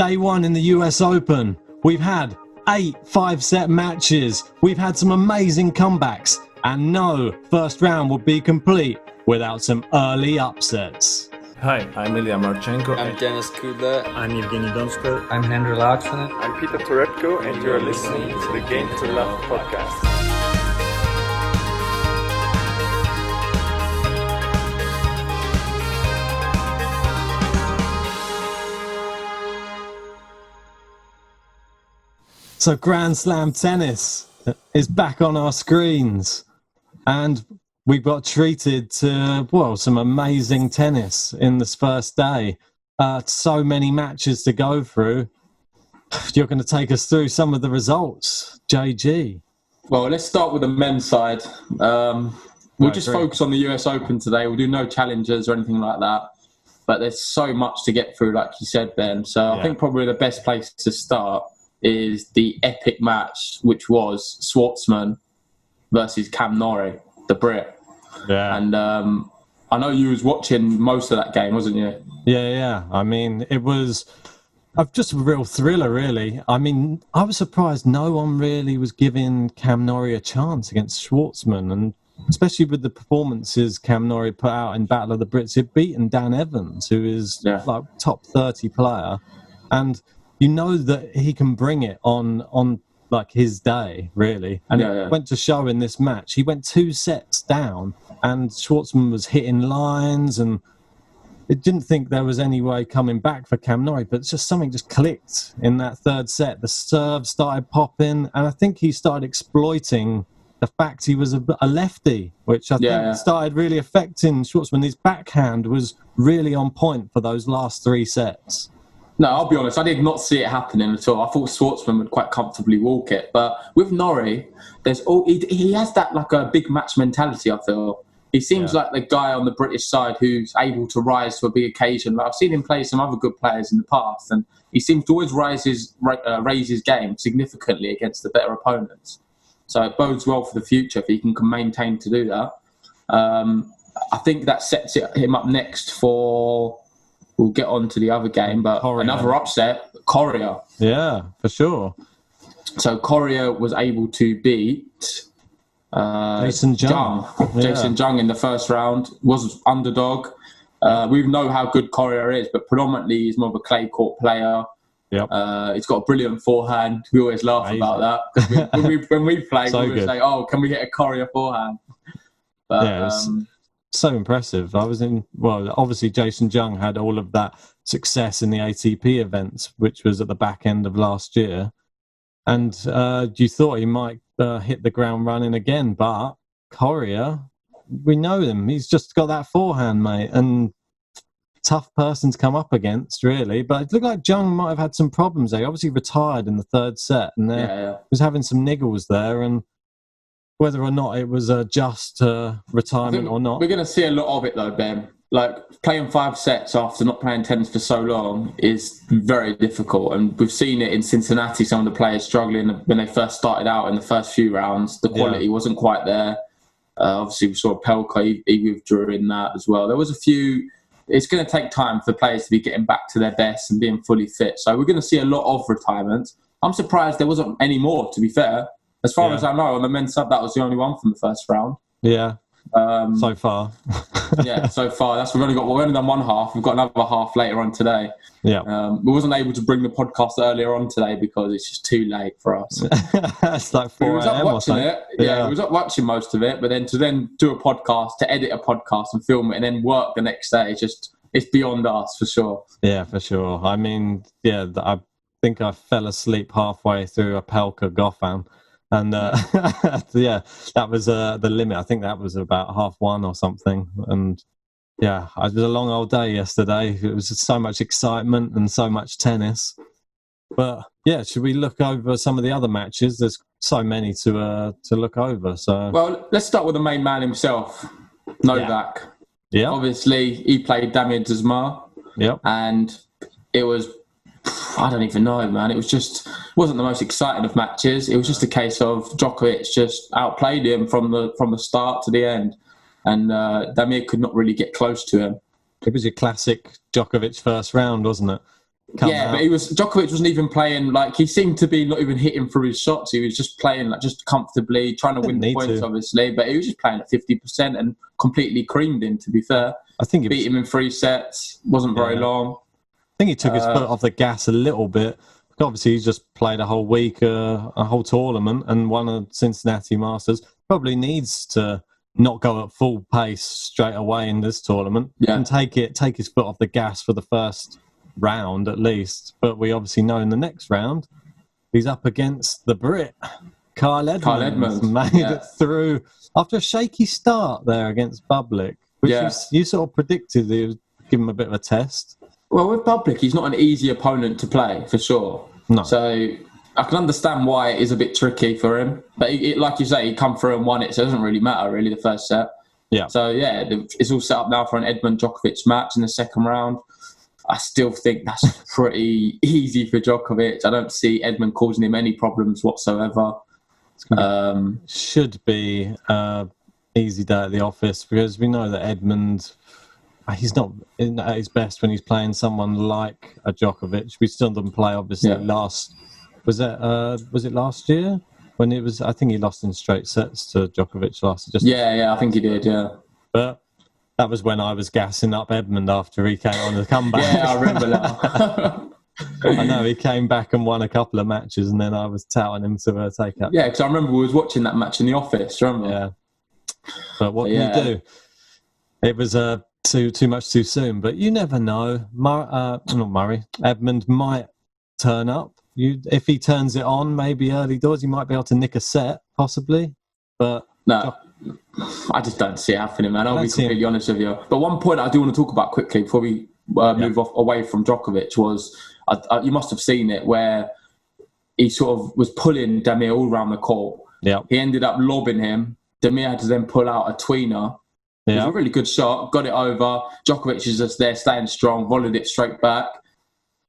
Day one in the US Open. We've had 8 5-set matches. We've had some amazing comebacks. And no first round would be complete without some early upsets. Hi, I'm Ilya Marchenko. I'm Denis Kudla. I'm Evgeny Donskoy. I'm Henry Laaksonen. I'm Peter Torebko, and you're listening to the Game to Love podcast. So Grand Slam tennis is back on our screens, and we got treated to, well, some amazing tennis in this first day. So many matches to go through. You're going to take us through some of the results, JG. Well, let's start with the men's side. We'll just focus on the US Open today. We'll do no challenges or anything like that. But there's so much to get through, like you said, Ben. So I think probably the best place to start is the epic match, which was Schwartzman versus Cam Norrie, the Brit. Yeah. And I know you was watching most of that game, wasn't you? Yeah. I mean, it was just a real thriller, really. I mean, I was surprised no one really was giving Cam Norrie a chance against Schwartzman, and especially with the performances Cam Norrie put out in Battle of the Brits. He'd beaten Dan Evans, who is like top 30 player, and you know that he can bring it on like his day, really. And it went to show in this match. He went 2 sets down, and Schwartzman was hitting lines, and it didn't think there was any way coming back for Cam Norrie, but something just clicked in that third set. The serve started popping, and I think he started exploiting the fact he was a lefty, which I think started really affecting Schwartzman. His backhand was really on point for those last 3 sets. No, I'll be honest, I did not see it happening at all. I thought Schwartzman would quite comfortably walk it. But with Norrie, he has that like a big match mentality, I feel. He seems like the guy on the British side who's able to rise to a big occasion. Like, I've seen him play some other good players in the past, and he seems to always raise his game significantly against the better opponents. So it bodes well for the future if he can maintain to do that. I think that sets him up next for... We'll get on to the other game, but another upset, Coria. Yeah, for sure. So Coria was able to beat Jason Jung. Jason Jung in the first round, was underdog. We know how good Coria is, but predominantly he's more of a clay court player. Yep. He's got a brilliant forehand. We always laugh about that. When we play, we always say, oh, can we get a Coria forehand? But, so impressive. Obviously Jason Jung had all of that success in the ATP events, which was at the back end of last year. And you thought he might hit the ground running again, but Coria, we know him. He's just got that forehand, mate, and tough person to come up against, really. But it looked like Jung might have had some problems there. He obviously retired in the third set, and was having some niggles there, and whether or not it was a just retirement or not. We're going to see a lot of it though, Ben. Like, playing 5 sets after not playing tennis for so long is very difficult. And we've seen it in Cincinnati, some of the players struggling when they first started out in the first few rounds. The quality wasn't quite there. Obviously, we saw Pelka, he withdrew in that as well. There was a few... It's going to take time for players to be getting back to their best and being fully fit. So we're going to see a lot of retirements. I'm surprised there wasn't any more, to be fair. As far as I know, on the men's side, that was the only one from the first round. Yeah, so far. So far. We've only done one half. We've got another half later on today. Yeah. We wasn't able to bring the podcast earlier on today because it's just too late for us. It's like 4 We was up watching it. We was up watching most of it, but then to do a podcast, to edit a podcast and film it and then work the next day, it's beyond us for sure. Yeah, for sure. I mean, I think I fell asleep halfway through a Pelka Gauff. And that was the limit. I think that was about 1:30 or something. And it was a long old day yesterday. It was just so much excitement and so much tennis. But should we look over some of the other matches? There's so many to look over. So let's start with the main man himself, Novak. Yeah. Obviously, he played Damir Dzumhur. Yep. And it was... I don't even know, man. It wasn't the most exciting of matches. It was just a case of Djokovic just outplayed him from the start to the end, and Damir could not really get close to him. It was your classic Djokovic first round, wasn't it? come Yeah, out. but Djokovic wasn't even playing, like, he seemed to be not even hitting through his shots. He was just playing, like, just comfortably, trying to win the points, obviously. But he was just playing at 50% and completely creamed him, to be fair. I think beat him in 3 sets, wasn't very long. I think he took his foot off the gas a little bit. Obviously, he's just played a whole week, a whole tournament, and won a Cincinnati Masters. Probably needs to not go at full pace straight away in this tournament and take his foot off the gas for the first round at least. But we obviously know in the next round he's up against the Brit, Kyle Edmonds. Made it through after a shaky start there against Bublik, which you sort of predicted he would give him a bit of a test. Well, with Bublik, he's not an easy opponent to play, for sure. No. So I can understand why it is a bit tricky for him. But like you say, he come through and won it, so it doesn't really matter, really, the first set. Yeah. So, yeah, it's all set up now for an Edmund-Djokovic match in the second round. I still think that's pretty easy for Djokovic. I don't see Edmund causing him any problems whatsoever. Should be easy day at the office, because we know that Edmund... He's not at his best when he's playing someone like a Djokovic. We still didn't play, obviously, was it last year? When it was, I think he lost in straight sets to Djokovic last year. I think he did, But that was when I was gassing up Edmund after he came on the comeback. Yeah, I remember now. I know, he came back and won a couple of matches, and then I was touting him to take up. Yeah, because I remember we was watching that match in the office, remember? Yeah. But what can you do? It was too much too soon, but you never know. Edmund might turn up. If he turns it on, maybe early doors, he might be able to nick a set, possibly. But no, I just don't see it happening, man. I'll be completely honest with you. But one point I do want to talk about quickly before we move away from Djokovic was, you must have seen it, where he sort of was pulling Damir all around the court. Yeah, he ended up lobbing him. Damir had to then pull out a tweener. It was a really good shot, got it over. Djokovic is just there, staying strong, volleyed it straight back.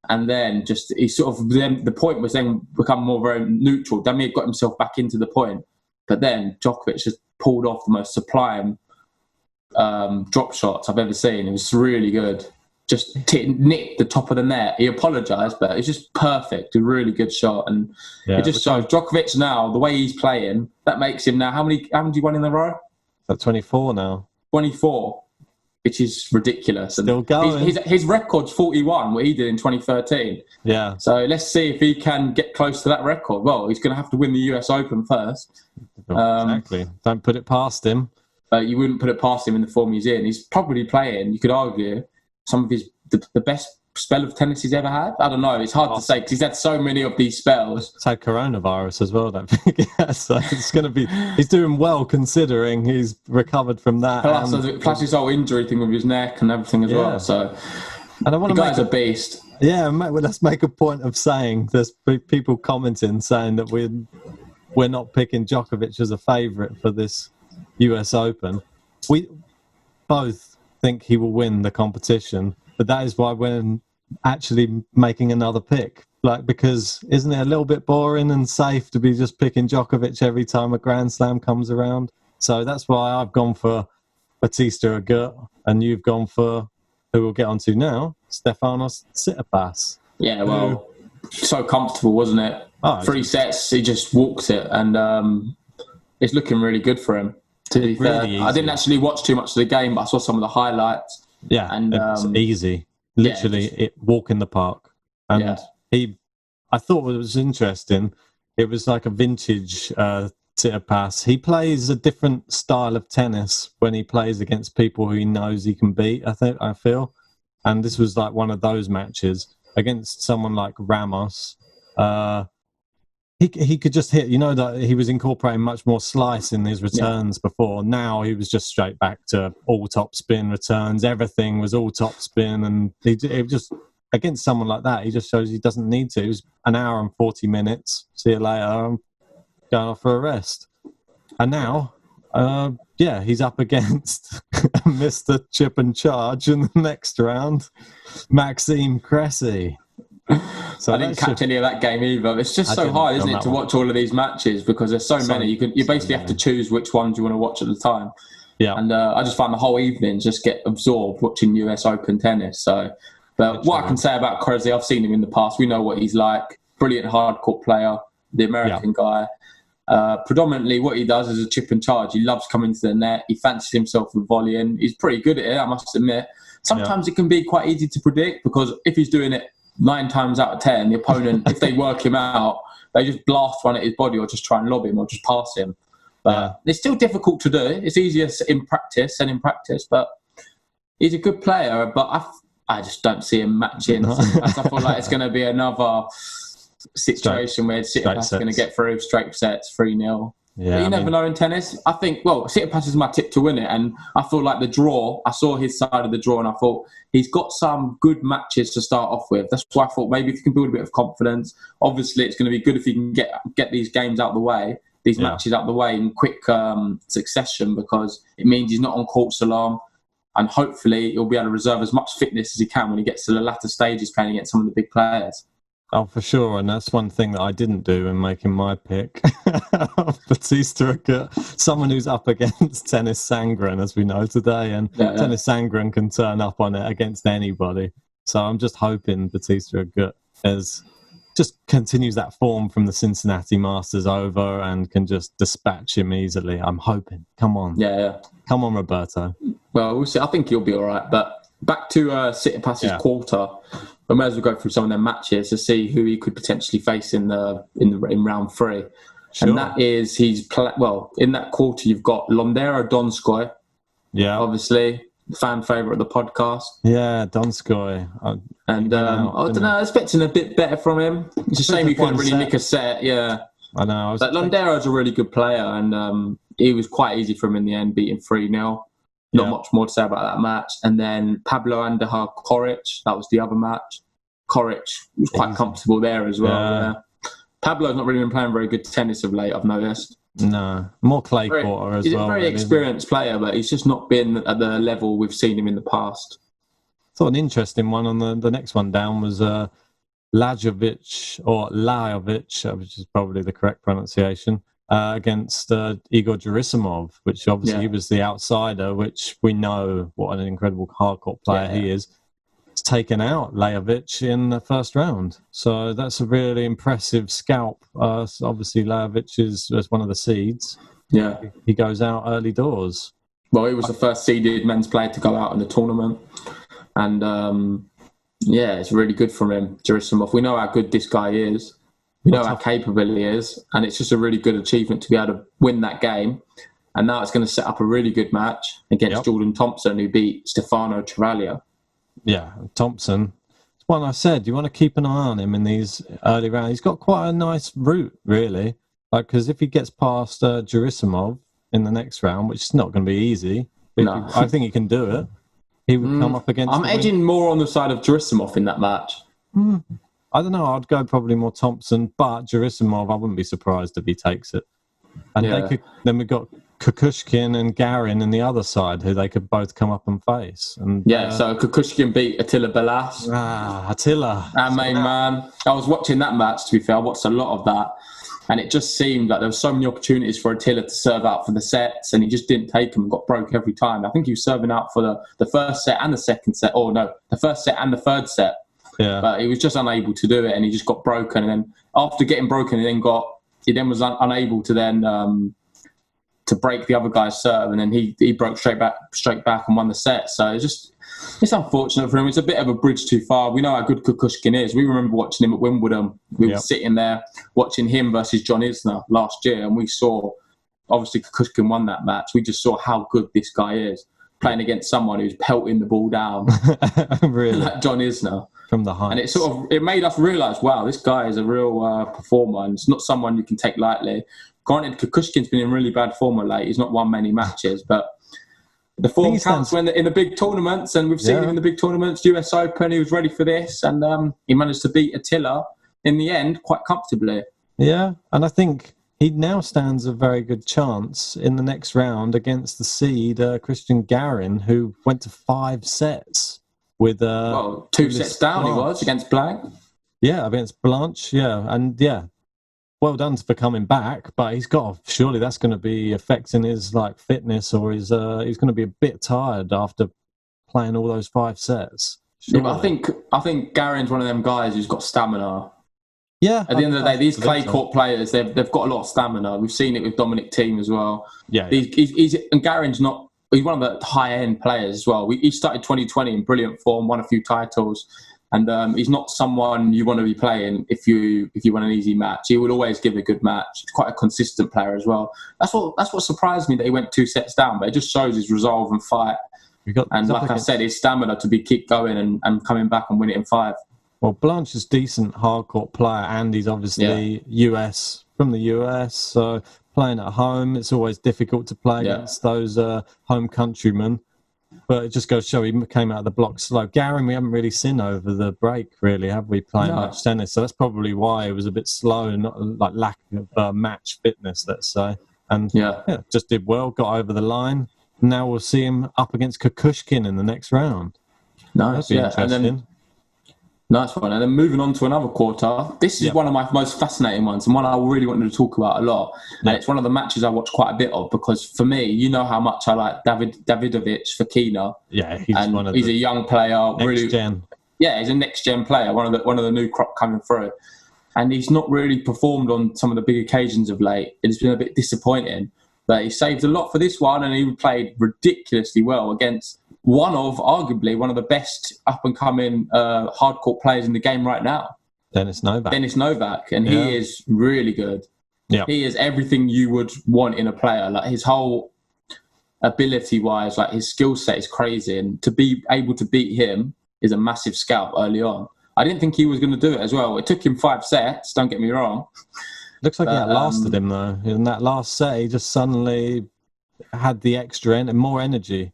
And then the point was then become more very neutral. Damir got himself back into the point. But then Djokovic just pulled off the most sublime drop shots I've ever seen. It was really good. Just nicked the top of the net. He apologised, but it's just perfect. A really good shot. And it just shows Djokovic now, the way he's playing, that makes him now, how many you won in a row? At 24 now. 24, which is ridiculous. Still going. His record's 41, what he did in 2013. Yeah. So let's see if he can get close to that record. Well, he's going to have to win the US Open first. Exactly. Don't put it past him. You wouldn't put it past him in the form he's in. He's probably playing, you could argue, some of the best spell of tennis he's ever had. I don't know. It's hard to say because he's had so many of these spells. He's had coronavirus as well, don't think. So it's going to be... He's doing well considering he's recovered from that. Plus his whole injury thing with his neck and everything as well. So and I want the guy's a beast. Yeah, let's make a point of saying there's people commenting saying that we're not picking Djokovic as a favourite for this US Open. We both think he will win the competition. But that is why we're actually making another pick. Because isn't it a little bit boring and safe to be just picking Djokovic every time a Grand Slam comes around? So that's why I've gone for Bautista Agut, and you've gone for, who we'll get onto now, Stefanos Tsitsipas. Yeah, well, so comfortable, wasn't it? 3 sets, he just walked it, and it's looking really good for him. To be fair, I didn't actually watch too much of the game, but I saw some of the highlights. Yeah, and it's easy. Literally, walk in the park. And I thought what was interesting, it was like a vintage Tsitsipas. He plays a different style of tennis when he plays against people who he knows he can beat, I feel. And this was like one of those matches against someone like Ramos. He could just hit, that he was incorporating much more slice in his returns before. Now he was just straight back to all top spin returns. Everything was all top spin. And it just, against someone like that, he just shows he doesn't need to. It was an hour and 40 minutes. See you later. I'm going off for a rest. And now, he's up against Mr. Chip and Charge in the next round, Maxime Cressy. So I didn't catch any of that game either. It's just so hard, isn't it, to watch all of these matches because there's so many. You basically have to choose which ones you want to watch at the time. Yeah. And I just find the whole evening just get absorbed watching US Open tennis. So, But what I can say about Krejci, I've seen him in the past. We know what he's like. Brilliant hardcourt player, the American guy. Predominantly what he does is a chip and charge. He loves coming to the net. He fancies himself with volleying. He's pretty good at it, I must admit. Sometimes it can be quite easy to predict because if he's doing it 9 times out of 10, the opponent, if they work him out, they just blast one at his body or just try and lob him or just pass him. But it's still difficult to do. It's easier in practice than in practice, but he's a good player. But I just don't see him matching. I feel like it's going to be another situation where Tsitsipas is going to get through straight sets, 3-0. Yeah, but you never know in tennis. I think, Tsitsipas is my tip to win it. And I feel like the draw, I saw his side of the draw and I thought he's got some good matches to start off with. That's why I thought maybe if you can build a bit of confidence, obviously it's going to be good if you can get these games out of the way, these matches out of the way in quick succession, because it means he's not on court so long. And hopefully he'll be able to reserve as much fitness as he can when he gets to the latter stages playing against some of the big players. Oh, for sure. And that's one thing that I didn't do in making my pick. Batista, someone who's up against Tennis Sangren, as we know today. And Tennis Sangren can turn up on it against anybody. So I'm just hoping Batista just continues that form from the Cincinnati Masters over and can just dispatch him easily. I'm hoping. Come on. Yeah. Come on, Roberto. Well, we'll see. I think he'll be all right. But back to Tsitsipas's quarter. I may as well go through some of their matches to see who he could potentially face in round 3. Sure. And that is, in that quarter, you've got Londero Donskoy. Yeah. Obviously, fan favourite of the podcast. Yeah, Donskoy. I don't know, expecting a bit better from him. It's a shame he couldn't really nick a set. Yeah. I know. But Londero's a really good player, and it was quite easy for him in the end, beating 3-0. Not much more to say about that match. And then Pablo Andujar Coric, that was the other match. Coric was quite comfortable there as well. Yeah. Pablo's not really been playing very good tennis of late, I've noticed. No, more clay court as well. He's a very experienced player, but he's just not been at the level we've seen him in the past. I thought an interesting one on the next one down was Lajovic, which is probably the correct pronunciation, against Igor Gerasimov, which obviously he was the outsider, which we know what an incredible hardcourt player he is. It's taken out Lajovic in the first round. So that's a really impressive scalp. So obviously Lajovic is one of the seeds. Yeah. He goes out early doors. Well, he was the first seeded men's player to go out in the tournament. And it's really good for him, Gerasimov. We know how good this guy is. We know how capable he is, and it's just a really good achievement to be able to win that game. And now it's going to set up a really good match against Jordan Thompson, who beat Stefano Travaglia. Yeah, Thompson. It's one I said, you want to keep an eye on him in these early rounds. He's got quite a nice route, really. Because if he gets past Gerasimov in the next round, which is not going to be easy, I think he can do it. He would come up against... I'm edging more on the side of Gerasimov in that match. I don't know. I'd go probably more Thompson, but Gerasimov, I wouldn't be surprised if he takes it. And then we've got Kukushkin and Garin on the other side, who they could both come up and face. And so Kukushkin beat Attila Belas. Attila. Our main man. I was watching that match, to be fair. I watched a lot of that. And it just seemed like there were so many opportunities for Attila to serve out for the sets, and he just didn't take them and got broke every time. I think he was serving out for the first set and the second set. The first set and the third set. Yeah. But he was just unable to do it, and he just got broken. And then after getting broken, he then was unable to then to break the other guy's serve, and then he broke straight back and won the set. So it's unfortunate for him. It's a bit of a bridge too far. We know how good Kukushkin is. We remember watching him at Wimbledon. We were sitting there watching him versus John Isner last year, and we saw, obviously Kukushkin won that match. We just saw how good this guy is playing against someone who's pelting the ball down. Really? Like John Isner. From the heights. And it made us realise, wow, this guy is a real performer, and it's not someone you can take lightly. Granted, Kukushkin's been in really bad form of late. He's not won many matches, but the form counts when in the big tournaments, and we've seen him in the big tournaments. US Open, he was ready for this, and he managed to beat Attila in the end quite comfortably. Yeah, and I think he now stands a very good chance in the next round against the seed Christian Garin, who went to 5 sets with 2 sets down. Blanche. He was against Blanche. Yeah, against Blanche. Yeah, and well done for coming back, but surely that's going to be affecting his fitness, or he's going to be a bit tired after playing all those 5 sets. Yeah, but I think Garen's one of them guys who's got stamina. Yeah. At the end of the day, these clay court players, they've got a lot of stamina. We've seen it with Dominic Thiem as well. Yeah. And Garen's not. He's one of the high-end players as well. He started 2020 in brilliant form, won a few titles, and he's not someone you want to be playing if you want an easy match. He will always give a good match. He's quite a consistent player as well. That's what surprised me, that he went 2 sets down, but it just shows his resolve and fight. And like I said, his stamina to keep going and coming back and win it in 5. Well, Blanche is a decent hardcourt player, and he's obviously from the US, so playing at home, it's always difficult to play against those home countrymen. But it just goes to show he came out of the block slow. Garen, we haven't really seen over the break, really, have we, playing much tennis? So that's probably why it was a bit slow and not like lack of match fitness, let's say. And just did well, got over the line. Now we'll see him up against Kukushkin in the next round. Nice, that'd be interesting. Nice one. And then moving on to another quarter. This is one of my most fascinating ones, and one I really wanted to talk about a lot. And it's one of the matches I watch quite a bit of, because for me, you know how much I like Davidovich Fokina. Yeah, he's a young player, next gen. Yeah, he's a next gen player, one of the new crop coming through. And he's not really performed on some of the big occasions of late. It's been a bit disappointing. But he saved a lot for this one, and he played ridiculously well against arguably one of the best up-and-coming hardcourt players in the game right now. Dennis Novak, and he is really good. Yeah. He is everything you would want in a player. Like, his whole ability-wise, like, his skill set is crazy, and to be able to beat him is a massive scalp early on. I didn't think he was going to do it as well. It took him 5 sets, don't get me wrong. Looks like he outlasted him, though. In that last set, he just suddenly had the extra and more energy.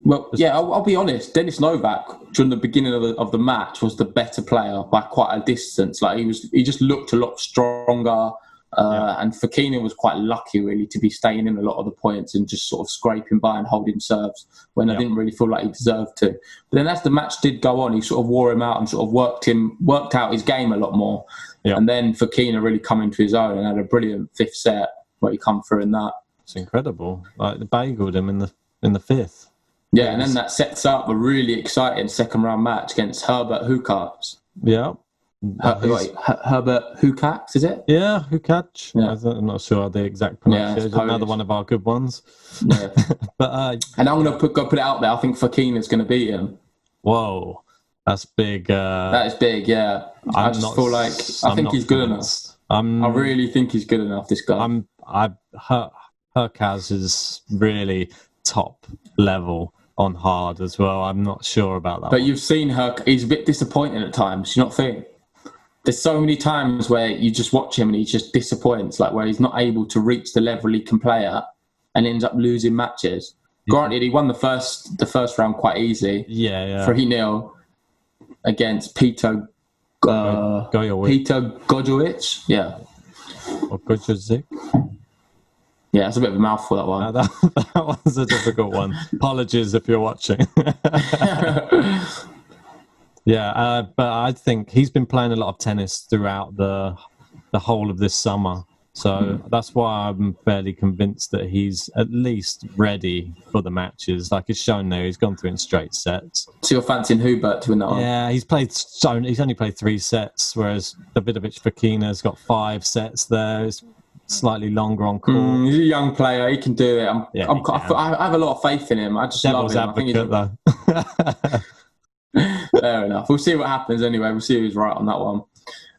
Well, I'll be honest. Dennis Novak, during the beginning of the match, was the better player by quite a distance. Like, he just looked a lot stronger. And Fokina was quite lucky, really, to be staying in a lot of the points and just sort of scraping by and holding serves when I didn't really feel like he deserved to. But then as the match did go on, he sort of wore him out and sort of worked out his game a lot more. Yeah. And then Fokina really come into his own and had a brilliant 5th set where he come through in that. It's incredible. Like, they bageled him in the 5th. Yeah, and then that sets up a really exciting second round match against Herbert Hurkacz. Yeah. Herbert Hurkacz, is it? Yeah, Hurkacz. Yeah. I'm not sure the exact pronunciation. Yeah, another one of our good ones. Yeah. And I'm going to put it out there. I think Fokina's going to beat him. Whoa. That's big. That is big, yeah. I think he's good enough. I really think he's good enough, this guy. Hurkacz is really top level on hard as well. I'm not sure about that. But you've seen he's a bit disappointing at times. You not think? There's so many times where you just watch him and he just disappoints, like where he's not able to reach the level he can play at and ends up losing matches. Granted, he won the first round quite easy. Yeah. 3-0 against Peter Gojowicz. Yeah. Or Gojovic. Yeah, it's a bit of a mouthful, that one. That one's a difficult one. Apologies if you're watching. But I think he's been playing a lot of tennis throughout the whole of this summer. So that's why I'm fairly convinced that he's at least ready for the matches. Like, it's shown there, he's gone through in straight sets. So you're fancying Hubert to win that one? Yeah, he's only played 3 sets, whereas Davidovich Fokina's got 5 sets there. It's slightly longer on court. He's a young player. He can do it. I have a lot of faith in him. I just love him. Advocate, though. Fair enough. We'll see what happens anyway. We'll see who's right on that one.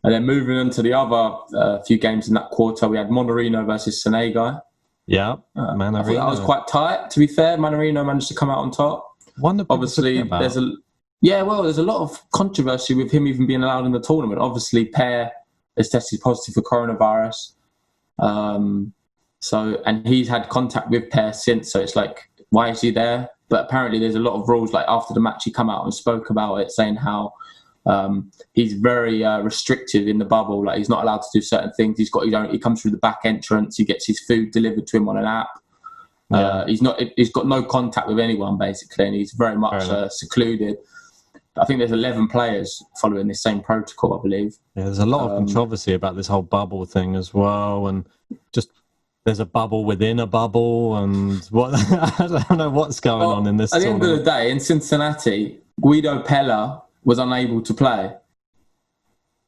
And then moving on to the other few games in that quarter, we had Mannarino versus Sonego. Yeah, Mannarino. I thought that was quite tight, to be fair. Mannarino managed to come out on top. Obviously, there's a lot of controversy with him even being allowed in the tournament. Obviously, Per has tested positive for coronavirus. And he's had contact with Per since, so it's like, why is he there? But apparently there's a lot of rules, like after the match he come out and spoke about it, saying how he's very restrictive in the bubble, like he's not allowed to do certain things. He's got he comes through the back entrance, he gets his food delivered to him on an app. He's got no contact with anyone basically, and he's very much secluded. I think there's 11 players following this same protocol, I believe. Yeah, there's a lot of controversy about this whole bubble thing as well, and just there's a bubble within a bubble, and what I don't know what's going on in this. At the end of the day, in Cincinnati, Guido Pella was unable to play.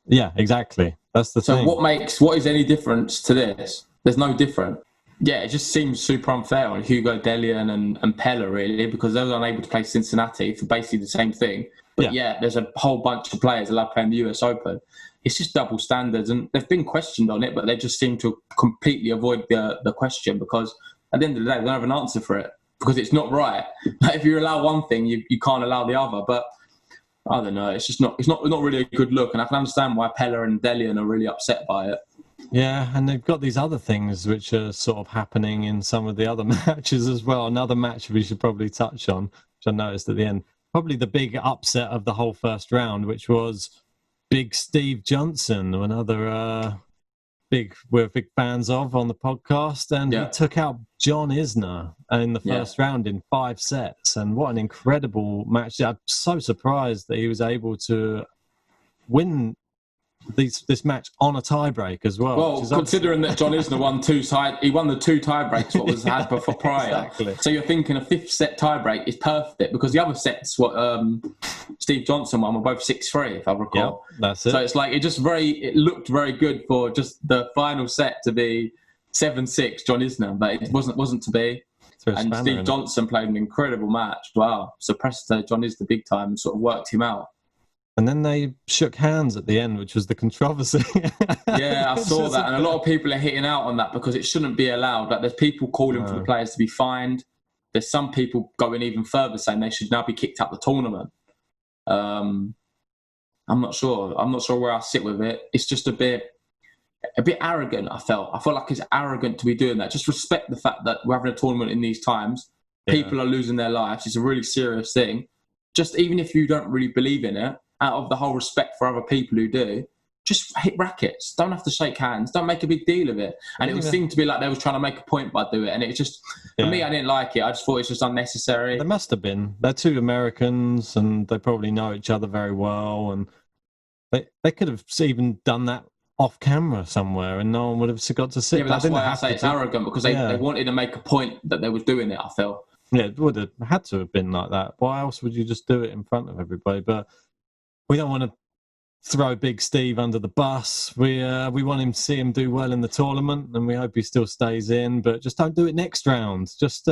Yeah, exactly. That's the thing. So what is any difference to this? There's no difference. Yeah, it just seems super unfair on Hugo Dellien and Pella, really, because they were unable to play Cincinnati for basically the same thing. But there's a whole bunch of players allowed to play in the US Open. It's just double standards, and they've been questioned on it, but they just seem to completely avoid the question, because at the end of the day, they don't have an answer for it, because it's not right. Like, if you allow one thing, you can't allow the other. But I don't know. It's just not really a good look, and I can understand why Pella and Dellien are really upset by it. Yeah, and they've got these other things which are sort of happening in some of the other matches as well. Another match we should probably touch on, which I noticed at the end, probably the big upset of the whole first round, which was Big Steve Johnson, another we're big fans of on the podcast, and he took out John Isner in the first round in 5 sets. And what an incredible match. I'm so surprised that he was able to win this match on a tiebreak as well. Well, considering that John Isner won he won the 2 tiebreaks what was had before prior. Exactly. So you're thinking a 5th set tiebreak is perfect, because the other sets what Steve Johnson won were both 6-3, if I recall. Yeah, that's it. So it's like it looked very good for just the final set to be 7-6 John Isner, but it wasn't to be. And Steve Johnson played an incredible match. Wow, suppressed John Isner big time and sort of worked him out. And then they shook hands at the end, which was the controversy. Yeah, I saw that. And a lot of people are hitting out on that because it shouldn't be allowed. Like, there's people calling for the players to be fined. There's some people going even further, saying they should now be kicked out of the tournament. I'm not sure. I'm not sure where I sit with it. It's just a bit arrogant, I felt like it's arrogant to be doing that. Just respect the fact that we're having a tournament in these times. People are losing their lives. It's a really serious thing. Just even if you don't really believe in it, out of the whole respect for other people who do, just hit rackets. Don't have to shake hands. Don't make a big deal of it. And it seemed to be like they was trying to make a point by doing it. And it just, for me, I didn't like it. I just thought it's just unnecessary. There must have been. They're 2 Americans, and they probably know each other very well. And they could have even done that off camera somewhere, and no one would have got to see. Yeah, but that's why I say it's arrogant, because they wanted to make a point that they were doing it, I feel. Yeah, it would have had to have been like that. Why else would you just do it in front of everybody? But we don't want to throw Big Steve under the bus. We want him to see him do well in the tournament, and we hope he still stays in. But just don't do it next round. Just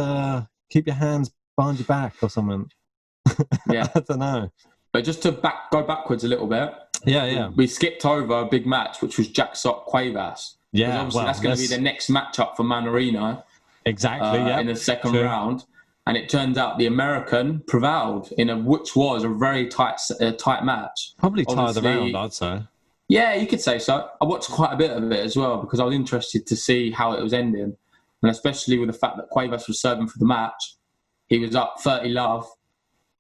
keep your hands behind your back or something. Yeah, I don't know. But just to go backwards a little bit. Yeah. We skipped over a big match, which was Jack Sock Cuevas. Yeah, obviously that's going to be the next matchup for Mannarino. Exactly. In the second round. And it turns out the American prevailed which was a very tight match. Probably tied the round, I'd say. Yeah, you could say so. I watched quite a bit of it as well, because I was interested to see how it was ending. And especially with the fact that Cuevas was serving for the match. He was up 30-love,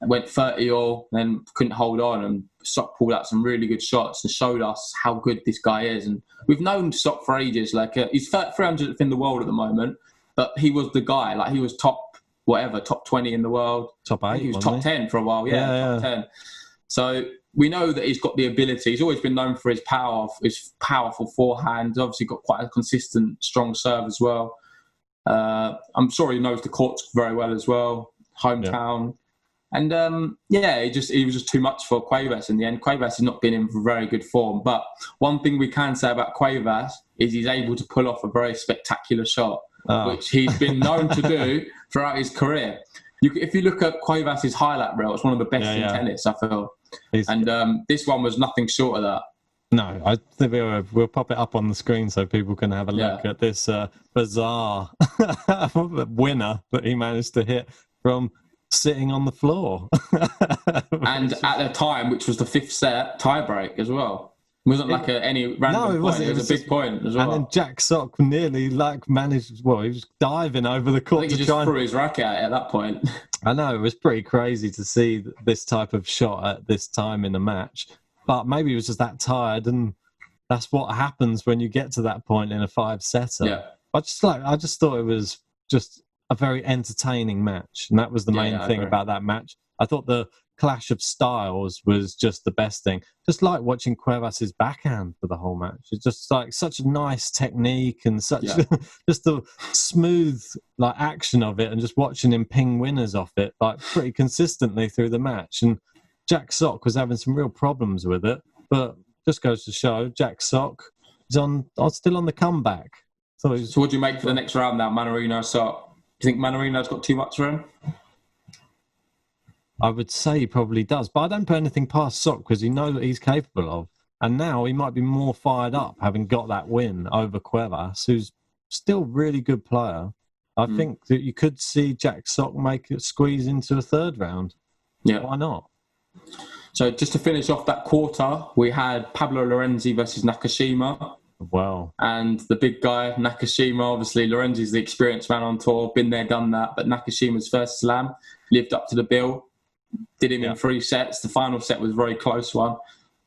went 30-all, then couldn't hold on. And Sock pulled out some really good shots and showed us how good this guy is. And we've known Sock for ages. Like, he's 300th in the world at the moment, but he was the guy. Like, he was top 20 in the world. Top 8. He was top 10 for a while. Top 10. So we know that he's got the ability. He's always been known for his powerful forehand. He's obviously got quite a consistent, strong serve as well. I'm sure he knows the courts very well as well. Hometown. And he was just too much for Cuevas in the end. Cuevas has not been in very good form. But one thing we can say about Cuevas is he's able to pull off a very spectacular shot, which he's been known to do throughout his career. If you look at Cuevas' highlight reel, it's one of the best in tennis, I feel. This one was nothing short of that. No, I think we'll pop it up on the screen so people can have a look at this bizarre winner that he managed to hit from sitting on the floor. And at the time, which was the 5th set tiebreak as well. It wasn't like any random point. It was a big point as well. And then Jack Sock nearly managed. Well, he was diving over the court. I think he just threw his racket at that point. I know, it was pretty crazy to see this type of shot at this time in a match. But maybe he was just that tired, and that's what happens when you get to that point in a 5-setter. Yeah. I just thought it was just a very entertaining match, and that was the main thing about that match. I thought the clash of styles was just the best thing. Just like watching Cuevas' backhand for the whole match. It's just like such a nice technique and such just the smooth action of it, and just watching him ping winners off it pretty consistently through the match. And Jack Sock was having some real problems with it, but just goes to show Jack Sock is still on the comeback. So what do you make for the next round now, Mannarino Sock? Do you think Mannarino's got too much for him? I would say he probably does, but I don't put anything past Sock because you know that he's capable of. And now he might be more fired up, having got that win over Cuevas, who's still a really good player. I think that you could see Jack Sock make it squeeze into a third round. Yeah. Why not? So just to finish off that quarter, we had Pablo Lorenzi versus Nakashima. Wow. And the big guy, Nakashima, obviously Lorenzi's the experienced man on tour, been there, done that. But Nakashima's first slam lived up to the bill, did him in 3 sets. The final set was a very close one.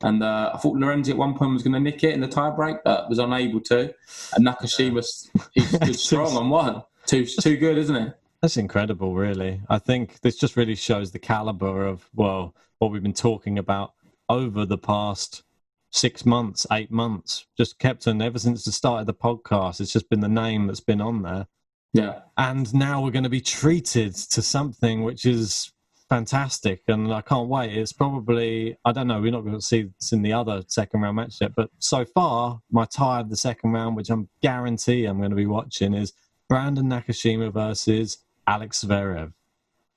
And I thought Lorenzi at one point was going to nick it in the tiebreak, but was unable to. And Nakashima, he's good, strong on one. Too good, isn't it? That's incredible, really. I think this just really shows the caliber of, well, what we've been talking about over the past 6 months, 8 months. Just kept on ever since the start of the podcast. It's just been the name that's been on there. Yeah. And now we're going to be treated to something which is fantastic, and I can't wait. It's probably, I don't know, we're not going to see this in the other second round match yet, but so far, my tie of the second round, which I'm guarantee I'm going to be watching, is Brandon Nakashima versus Alex Zverev,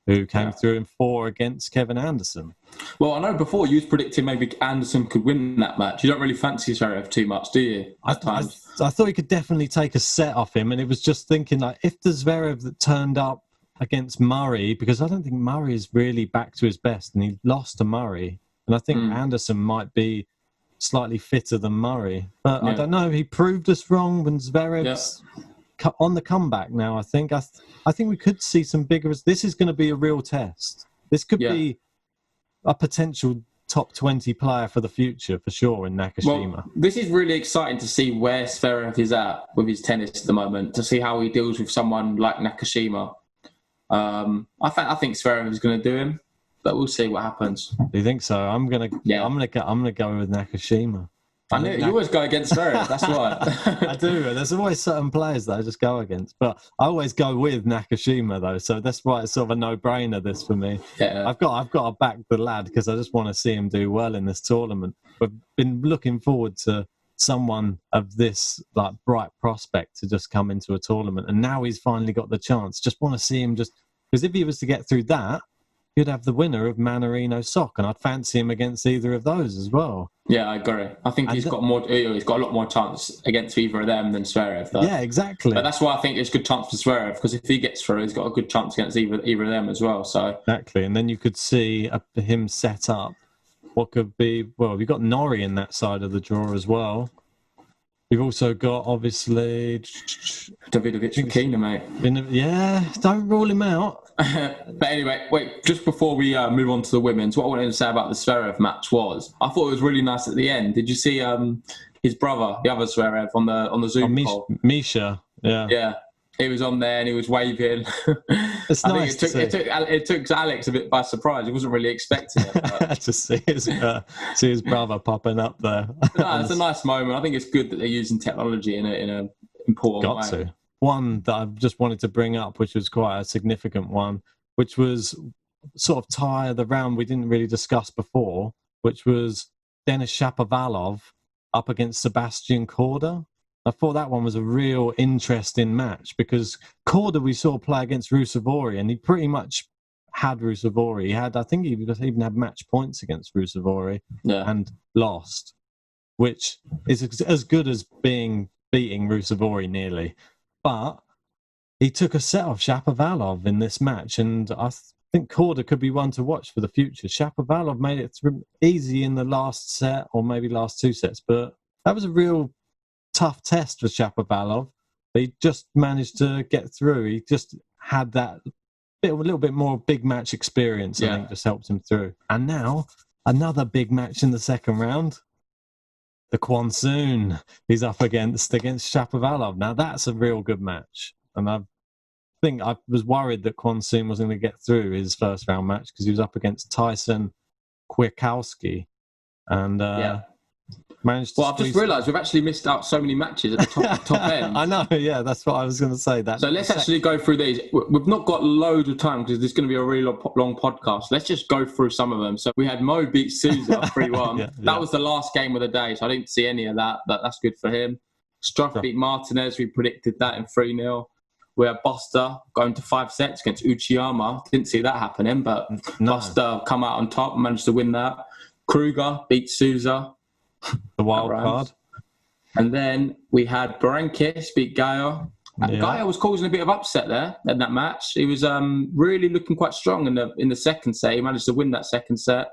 who came through in 4 against Kevin Anderson. Well, I know before you was predicting maybe Anderson could win that match. You don't really fancy Zverev too much, do you? I thought he could definitely take a set off him, and it was just thinking, like, if the Zverev that turned up against Murray, because I don't think Murray is really back to his best, and he lost to Murray, and I think Anderson might be slightly fitter than Murray, but I don't know. He proved us wrong when Zverev's on the comeback now. I think we could see some bigger. This is going to be a real test. This could be a potential top 20 player for the future for sure in Nakashima. Well, this is really exciting to see where Zverev is at with his tennis at the moment, to see how he deals with someone like Nakashima. I think Zverev is going to do him, but we'll see what happens. Do you think so? I'm gonna go with Nakashima. I knew you always go against Zverev. That's why. I do. There's always certain players that I just go against, but I always go with Nakashima though. So that's why it's sort of a no-brainer. This for me. Yeah. I've got to back the lad because I just want to see him do well in this tournament. We've been looking forward to someone of this like bright prospect to just come into a tournament, and now he's finally got the chance. Just want to see him, just because if he was to get through that, you'd have the winner of Mannarino Sock, and I'd fancy him against either of those as well. Yeah, I agree. I think he's got a lot more chance against either of them than Zverev, though. Yeah, exactly. But that's why I think it's a good chance for Zverev, because if he gets through, he's got a good chance against either of them as well. So exactly, and then you could see him set up what could be. Well, we've got Norrie in that side of the draw as well. We've also got, obviously, Davidovich Fokina, mate. Yeah, don't rule him out. But anyway, wait, just before we move on to the women's, what I wanted to say about the Zverev match was, I thought it was really nice at the end. Did you see his brother, the other Zverev, on the Zoom call? Misha, yeah. Yeah. He was on there and he was waving. It's nice to see. It took Alex a bit by surprise. He wasn't really expecting it. To see his brother popping up there. No, it's a nice moment. I think it's good that they're using technology in an important way. Got to. One that I've just wanted to bring up, which was quite a significant one, which was sort of tie the round we didn't really discuss before, which was Denis Shapovalov up against Sebastian Korda. I thought that one was a real interesting match because Korda we saw play against Ruusuvuori, and he pretty much had Ruusuvuori. I think he even had match points against Ruusuvuori and lost, which is as good as beating Ruusuvuori nearly. But he took a set off Shapovalov in this match, and I think Korda could be one to watch for the future. Shapovalov made it easy in the last set, or maybe last 2 sets, but that was a real tough test for Shapovalov. He just managed to get through. He just had that a little bit more big match experience. I think just helped him through. And now another big match in the second round. The Kwansoon he's up against Shapovalov. Now that's a real good match, and I think I was worried that Kwansoon wasn't going to get through his first round match because he was up against Tyson Kwiatkowski, and Managed to Well, I've just squeeze- realised we've actually missed out so many matches at the top end. I know, yeah, that's what I was going to say. So let's actually go through these. We've not got loads of time because this is going to be a really long podcast. Let's just go through some of them. So we had Mo beat Sousa 3-1. Yeah. That was the last game of the day, so I didn't see any of that, but that's good for him. Struff beat Martinez. We predicted that in 3-0. We had Buster going to 5 sets against Uchiyama. Didn't see that happening, but Buster come out on top and managed to win that. Kruger beat Sousa. The wild card. And then we had Berankis beat Gaia. Gaia was causing a bit of upset there in that match. He was really looking quite strong in the second set. He managed to win that second set.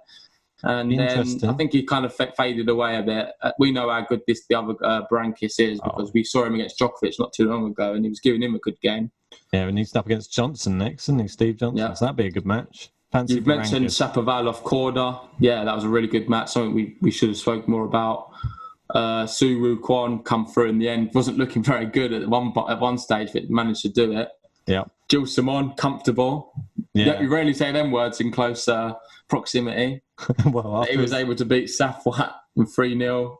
And then I think he kind of faded away a bit. We know how good the other Berankis is because we saw him against Djokovic not too long ago and he was giving him a good game. Yeah, and he's up against Johnson next, isn't he? Steve Johnson. Yeah. So that'd be a good match. Fancy You've mentioned Shapovalov Korda. Yeah, that was a really good match. Something we should have spoken more about. Suru Kwon come through in the end. Wasn't looking very good at one stage, but managed to do it. Yeah. Gilles Simon, comfortable. Yeah. You rarely say them words in close proximity. Well, he was able to beat Safwat in 3-0.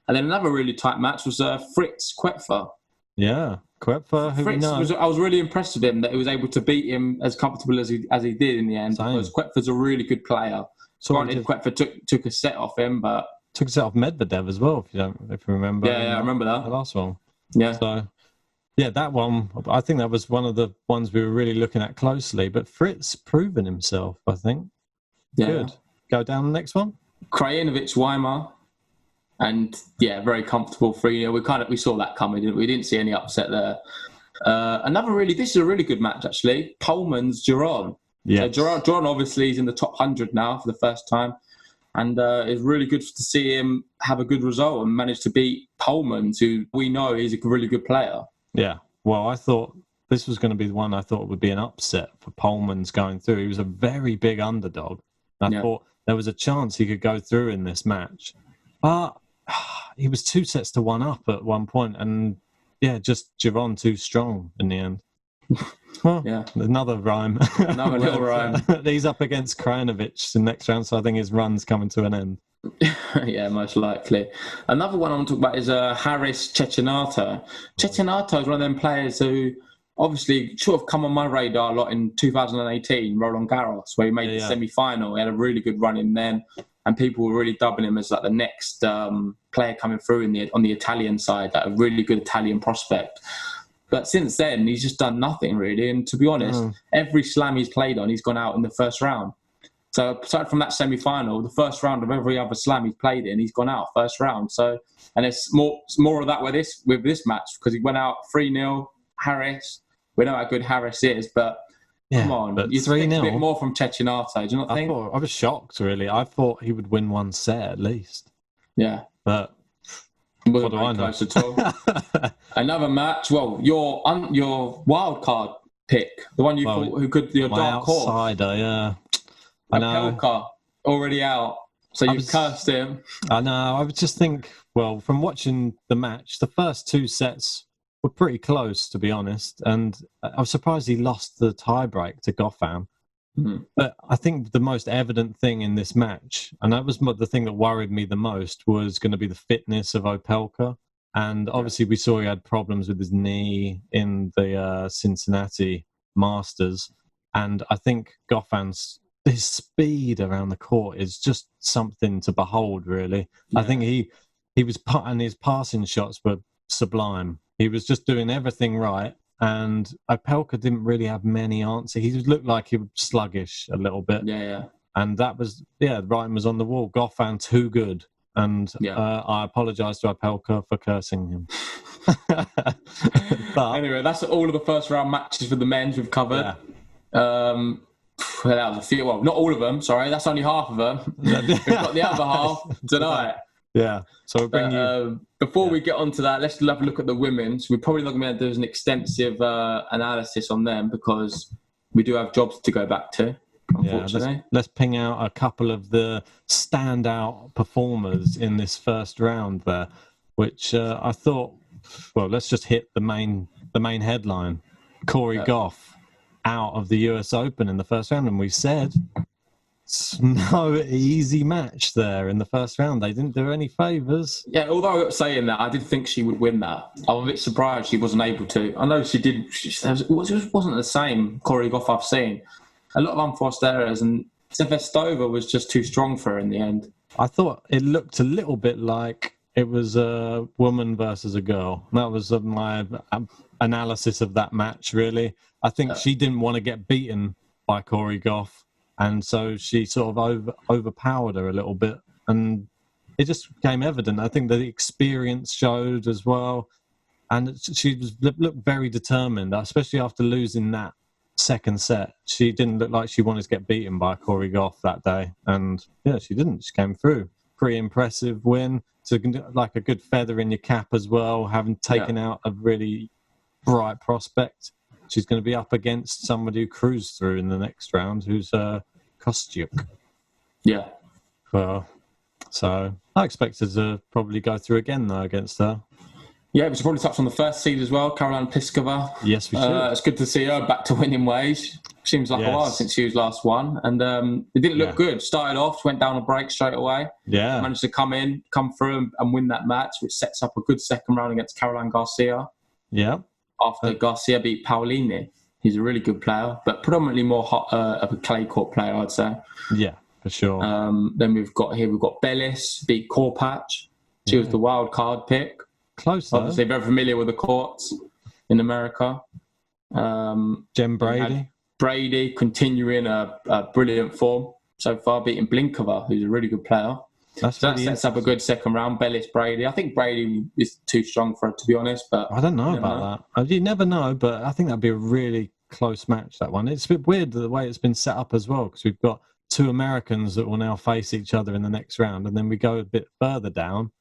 And then another really tight match was Fritz Koepfer. Yeah, Koepfer, who Fritz I was really impressed with him that he was able to beat him as comfortable as he did in the end. Same. Because Koepfer's a really good player. So granted, Koepfer took a set off him, but took a set off Medvedev as well. If you remember. Yeah, I remember that. The last one. Yeah. So, yeah, that one. I think that was one of the ones we were really looking at closely. But Fritz proven himself, I think. Yeah. Good. Go down the next one. Krajinovic Weimar. And yeah, very comfortable 3-0. We saw that coming, didn't we? We didn't see any upset there. This is a really good match actually. Polman's Giron. Yeah. So Giron obviously is in the top 100 now for the first time, and it's really good to see him have a good result and manage to beat Polman, who we know is a really good player. Yeah. Well, I thought this was going to be the one I thought would be an upset for Polman's going through. He was a very big underdog. I thought there was a chance he could go through in this match, but he was 2-1 up at one point, and just Giron too strong in the end. Well, another rhyme. Another little rhyme. He's up against Krajinovic in the next round, so I think his run's coming to an end. Yeah, most likely. Another one I want to talk about is Haris Cecchinato. Cecchinato is one of them players who obviously should have come on my radar a lot in 2018, Roland Garros, where he made the semi-final. He had a really good run in then. And people were really dubbing him as like the next player coming through on the Italian side, like a really good Italian prospect. But since then, he's just done nothing really. And to be honest, every slam he's played on, he's gone out in the first round. So aside from that semi-final, the first round of every other slam he's played in, he's gone out first round. So, and it's more of that with this match because he went out 3-0. Harris, we know how good Harris is, but. Yeah, come on, but you expect 3-0. a bit more from Cecchinato, do you not think? I was shocked, really. I thought he would win one set at least. Yeah. But what do I know? Close at all. Another match, well, your wild card pick, the one you thought who could, your dark horse. Outsider, yeah. I know. Opelka, already out. So you've cursed him. I know. I would just think, well, from watching the match, the first 2 sets were pretty close, to be honest. And I was surprised he lost the tiebreak to Goffin. Mm-hmm. But I think the most evident thing in this match, and that was the thing that worried me the most, was going to be the fitness of Opelka. And obviously we saw he had problems with his knee in the Cincinnati Masters. And I think Goffin's his speed around the court is just something to behold, really. Yeah. I think he was, and his passing shots were sublime. He was just doing everything right, and Opelka didn't really have many answers. He looked like he was sluggish a little bit. Yeah. And that was, the writing was on the wall. Goffin too good. And I apologise to Opelka for cursing him. But anyway, that's all of the first round matches for the men's we've covered. Yeah. That was a few. Well, not all of them. Sorry, that's only half of them. We've got the other half tonight. Yeah. So we'll bring you. Before we get on to that, let's have a look at the women's. We're probably not going to be able to do an extensive analysis on them because we do have jobs to go back to. Unfortunately, let's ping out a couple of the standout performers in this first round there, which I thought. Well, let's just hit the main headline: Coco Gauff out of the US Open in the first round, and we said no easy match there in the first round. They didn't do any favours. Yeah, although saying that, I did think she would win that. I'm a bit surprised she wasn't able to. I know she did. It just wasn't the same Coco Gauff I've seen. A lot of unforced errors, and Sevastova was just too strong for her in the end. I thought it looked a little bit like it was a woman versus a girl. That was my analysis of that match, really. I think she didn't want to get beaten by Coco Gauff, and so she sort of overpowered her a little bit, and it just became evident. I think the experience showed as well, and she looked very determined, especially after losing that second set. She didn't look like she wanted to get beaten by Coco Gauff that day, and yeah, she didn't. She came through. Pretty impressive win. So like a good feather in your cap as well, having taken out a really bright prospect. She's going to be up against somebody who cruised through in the next round, who's Kostyuk. Yeah. Well, so I expect her to probably go through again though against her. Yeah, we should probably touch on the first seed as well, Caroline Pliskova. Yes, we should. It's good to see her back to winning ways. Seems like a while since she was last won. And it didn't look good. Started off, went down a break straight away. Yeah. Managed to come through and win that match, which sets up a good second round against Caroline Garcia. Yeah. After Garcia beat Paolini. He's a really good player, but predominantly more of a clay court player, I'd say. Yeah, for sure. Then we've got Bellis, beat Korpach. She was the wild card pick. Close, though. Obviously very familiar with the courts in America. Jem Brady. Brady continuing a brilliant form so far, beating Pliskova, who's a really good player. That sets up a good second round. Bellis, Brady. I think Brady is too strong for her, to be honest. But I don't know about that. You never know, but I think that'd be a really close match, that one. It's a bit weird the way it's been set up as well, because we've got two Americans that will now face each other in the next round, and then we go a bit further down.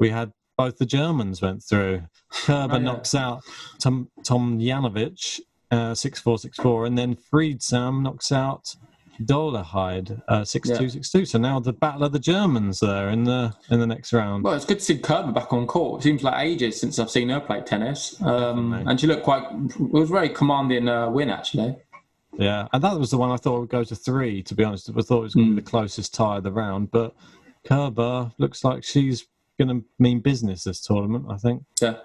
We had both the Germans went through. Kerber knocks out Tom Janovic, 6-4, 6-4, and then Friedsam knocks out Dolehide, 6-2, 6-2. So now the battle of the Germans there in the next round. Well, it's good to see Kerber back on court. It seems like ages since I've seen her play tennis. And she looked it was a very commanding win, actually. Yeah, and that was the one I thought would go to 3, to be honest. I thought it was going to be the closest tie of the round, but Kerber looks like she's going to mean business this tournament, I think. Yeah.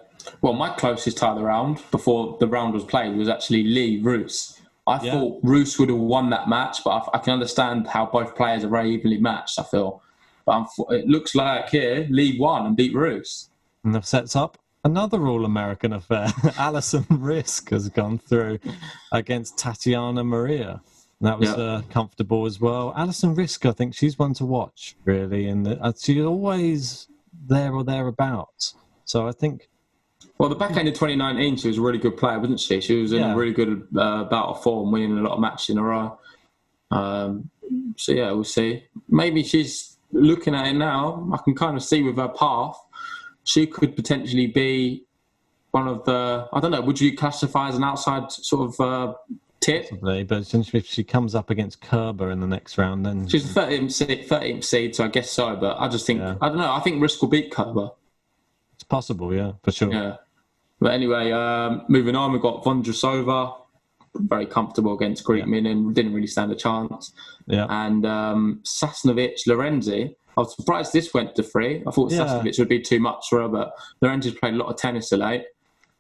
Well, my closest tie of the round before the round was played was actually Lee Roos. I thought Roos would have won that match, but I can understand how both players are very evenly matched, I feel. But it looks like here, Lee won and beat Roos. And that sets up another All-American affair. Alison Risk has gone through against Tatiana Maria. And that was comfortable as well. Alison Risk, I think she's one to watch, really. And she's always there or thereabouts. So I think... Well, the back end of 2019, she was a really good player, wasn't she? She was in a really good bout of form, winning a lot of matches in a row. So, yeah, we'll see. Maybe she's looking at it now. I can kind of see with her path, she could potentially be one of the... I don't know, would you classify as an outside sort of tip? Possibly, but if she comes up against Kerber in the next round, then... She's a 13th seed, so I guess so. But I just think... I don't know. I think Risk will beat Kerber. It's possible, yeah, for sure. Yeah. But anyway, moving on, we've got Vondrousova, very comfortable against Greek Minin, didn't really stand a chance. Yeah. And Sasnovich, Lorenzi, I was surprised this went to 3. I thought Sasnovich would be too much for her, but Lorenzi's played a lot of tennis of late,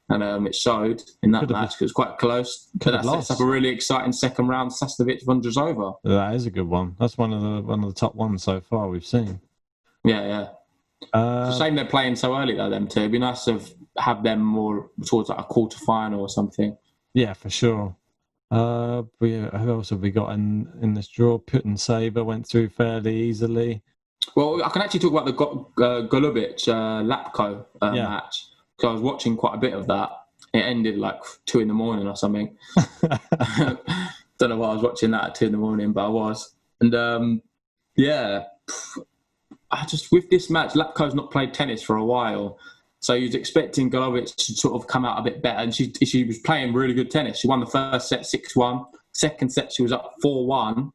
and it showed in that match because it was quite close. But that sets up a really exciting second round, Sasnovich, Vondrousova. That is a good one. That's one of the top ones so far we've seen. Yeah. It's a shame they're playing so early though, them two. It'd be nice to have them more towards like a quarter-final or something. Yeah, for sure. Who else have we got in this draw? Putin Saber went through fairly easily. Well, I can actually talk about the Golubic Lapko match, because I was watching quite a bit of that. It ended like 2 a.m. or something. Don't know why I was watching that at 2 a.m, but I was. And with this match, Lapko's not played tennis for a while. So he was expecting Golubic to sort of come out a bit better. And she was playing really good tennis. She won the first set 6-1. Second set, she was up 4-1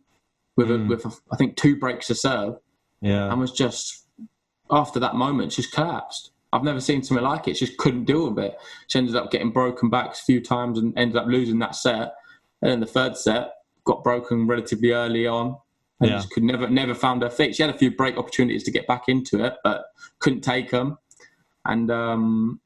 with I think 2 breaks to serve. Yeah. And was just, after that moment, she's collapsed. I've never seen something like it. She just couldn't deal with it. She ended up getting broken back a few times and ended up losing that set. And then the third set got broken relatively early on. and just could never found her feet. She had a few break opportunities to get back into it, but couldn't take them. And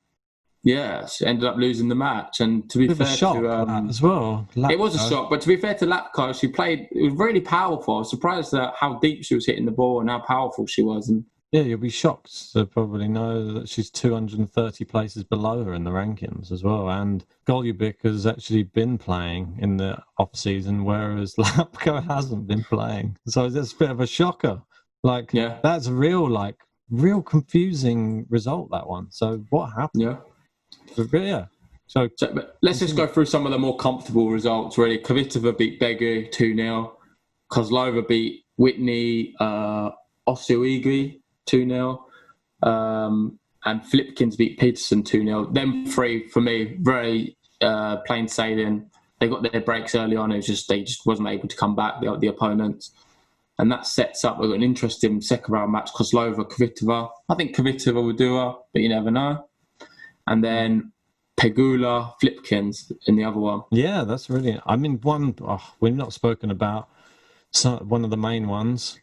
she ended up losing the match. And to be fair to as well, Lapko. It was a shock. But to be fair to Lapko, she played. It was really powerful. I was surprised at how deep she was hitting the ball and how powerful she was. And yeah, you'll be shocked to probably know that she's 230 places below her in the rankings as well. And Golubic has actually been playing in the off-season, whereas Lapko hasn't been playing. So that's a bit of a shocker. That's real confusing result, that one. So what happened? Yeah. Yeah. So but let's just go through some of the more comfortable results, really. Kvitova beat Begu 2-0. Kozlova beat Whitney Osuigui 2-0. And Flipkins beat Peterson 2-0. Them three, for me, very plain sailing. They got their breaks early on. They just wasn't able to come back, the opponents. And that sets up an interesting second round match. Kozlova, Kvitova. I think Kvitova will do her, but you never know. And then Pegula, Flipkins in the other one. Yeah, that's really... I mean, we've not spoken about one of the main ones,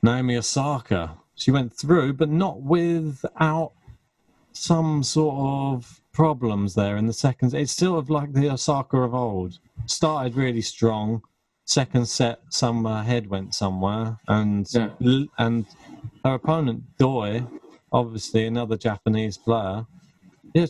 Naomi Osaka. She went through, but not without some sort of problems there in the seconds. It's sort of like the Osaka of old. Started really strong. Second set, some head went somewhere. And her opponent, Doi, obviously another Japanese player. Yeah,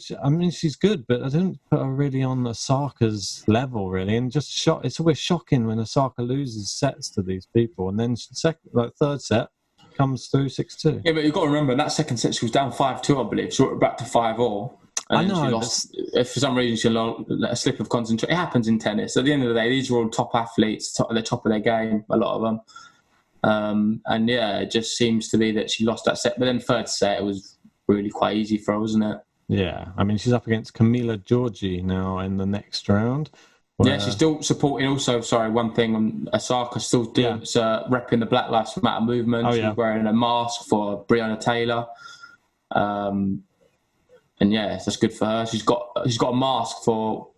she's good, but I don't put her really on Osaka's level, really. And it's always shocking when Osaka loses sets to these people. And then third set comes through 6-2. Yeah, but you've got to remember, in that second set, she was down 5-2, I believe. She went back to 5-all. I know. She lost. If for some reason she lost a slip of concentration. It happens in tennis. At the end of the day, these are all top athletes, at the top of their game, a lot of them. And yeah, it just seems to be that she lost that set. But then third set, it was really quite easy for her, wasn't it? Yeah, I mean, she's up against Camila Giorgi now in the next round. Yeah, she's still supporting. Also, sorry, one thing on Osaka, still repping the Black Lives Matter movement. She's wearing a mask for Breonna Taylor. And yeah, that's good for her. She's got a mask for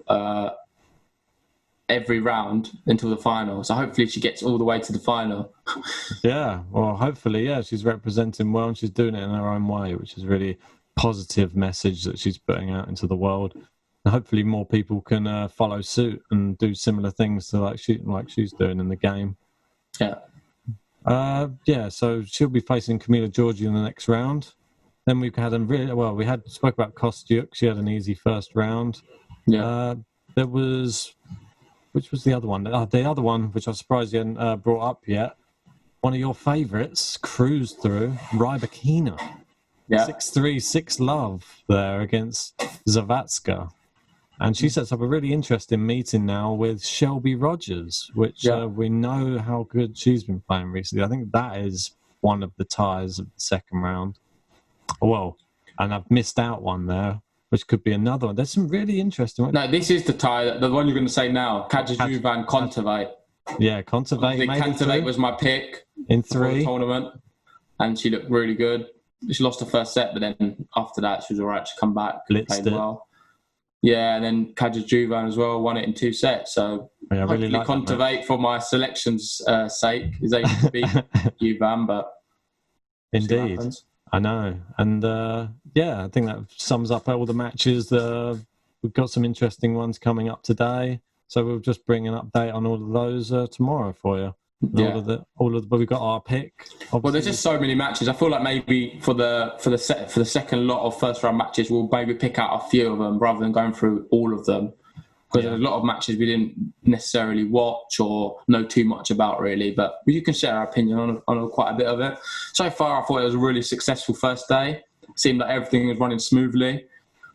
every round until the final. So hopefully she gets all the way to the final. Yeah, well, hopefully, yeah, she's representing well and she's doing it in her own way, which is really positive message that she's putting out into the world. And hopefully more people can follow suit and do similar things to like she's doing in the game. Yeah. So she'll be facing Camila Giorgi in the next round. Then we've had spoke about Kostyuk. She had an easy first round. Yeah. Which was the other one? The other one, which I'm surprised you hadn't brought up yet. One of your favourites cruised through, Rybakina. Yeah. 6-3, 6-love there against Zavatska. And she sets up a really interesting meeting now with Shelby Rogers, which we know how good she's been playing recently. I think that is one of the ties of the second round. Well, and I've missed out one there, which could be another one. There's some really interesting ones. No, this is the tie, the one you're going to say now. Kajajuvan, Kontaveit. Yeah, Kontaveit. Kontaveit was my pick in for the 3 tournament, and she looked really good. She lost the first set, but then after that, she was all right. She come back, played well. Yeah, and then Kajajuvan as well, won it in 2 sets. So yeah, I really like Kontaveit, for my selection's sake, is able to beat Juvan, but indeed. I know. And I think that sums up all the matches. We've got some interesting ones coming up today. So we'll just bring an update on all of those tomorrow for you. Yeah. But we've got our pick. Obviously. Well, there's just so many matches. I feel like maybe for the second lot of first round matches, we'll maybe pick out a few of them rather than going through all of them. Because there's a lot of matches we didn't necessarily watch or know too much about, really. But you can share our opinion on quite a bit of it. So far, I thought it was a really successful first day. It seemed like everything was running smoothly.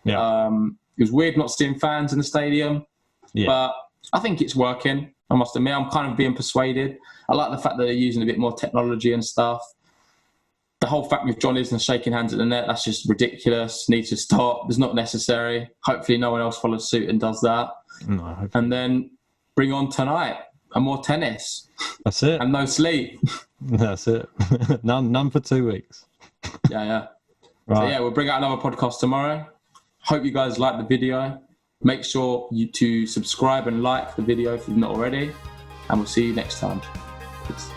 Yeah. It was weird not seeing fans in the stadium. Yeah. But I think it's working. I must admit, I'm kind of being persuaded. I like the fact that they're using a bit more technology and stuff. The whole fact with John Isner shaking hands at the net, that's just ridiculous. Needs to stop. It's not necessary. Hopefully no one else follows suit and does that. No, and then bring on tonight and more tennis. That's it. And no sleep. That's it. None for 2 weeks. Yeah. Right. So we'll bring out another podcast tomorrow. Hope you guys like the video. Make sure to subscribe and like the video if you've not already. And we'll see you next time. Peace.